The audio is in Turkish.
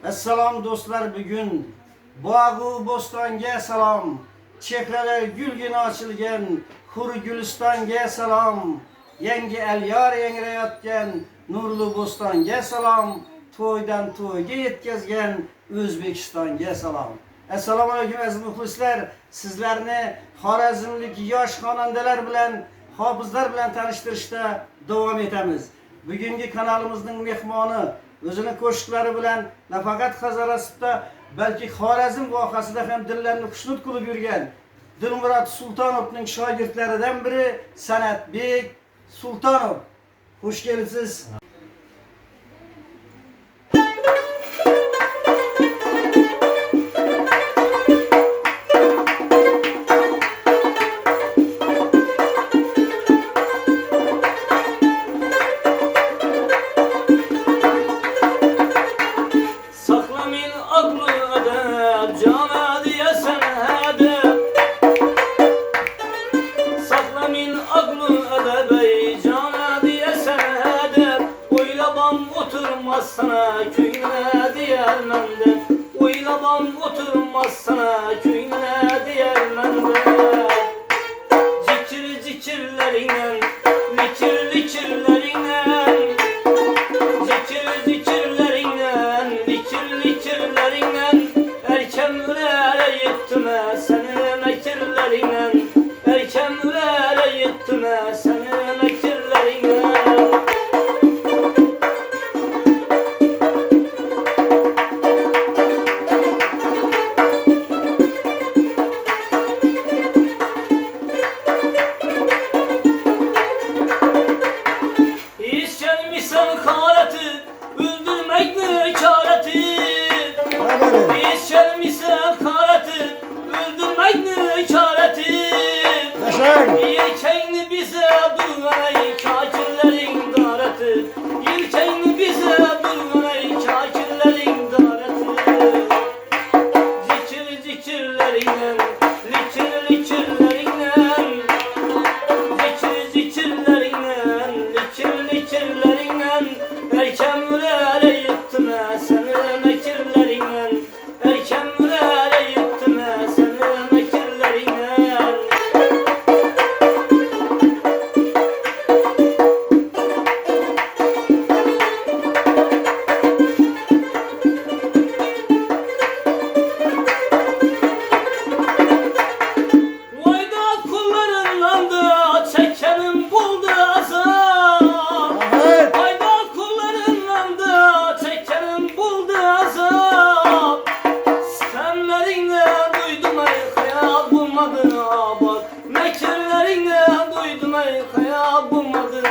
Assalom do'stlar, bugun Bog'u Bo'stonga salom. Chehralar gulgina ochilgan hur Gulistonga salom. Yangi alyor yangrayotgan nurli Bo'stonga salom. To'ydan to'yga yetkazgan O'zbekistonga salom. Assalomu alaykum aziz muxlislar. Sizlarni Xorazmlik yosh xonandalar bilan, hofizlar bilan tanishtirishda davom etamiz. Bugungi kanalimizning mehmoni o'zini qo'shiqlari bilan nafaqat Hazorasibda, balki Xorazm vohasida ham dillarni xushnud qilib yurgan Dilmurod Sultonovning shogirdlaridan biri San'atbek Sultonov. Xush kelibsiz. Sana köyüne diyermende, oylabam oturmaz sana köyüne diyermende. Zikir zikirlerinden, likir likirlerinden, zikir zikirlerinden, likir likirlerinden, erkemlere yıktım senin mekirlerinden, erkemlere yıktım senin mekirlerinden. Yelkenli bize bulmayı kâkirlerin daratı, yelkenli bize bulmayı kâkirlerin daratı. Zikir zikirlerinden, likir likirlerinden, zikir zikirlerinden, likir likirlerinden, erkemlere yıktım seni mekirlerinden, erkemlere yıktım seni mekirlerinden. Mekirlerinden duydum ey kaya bulmadın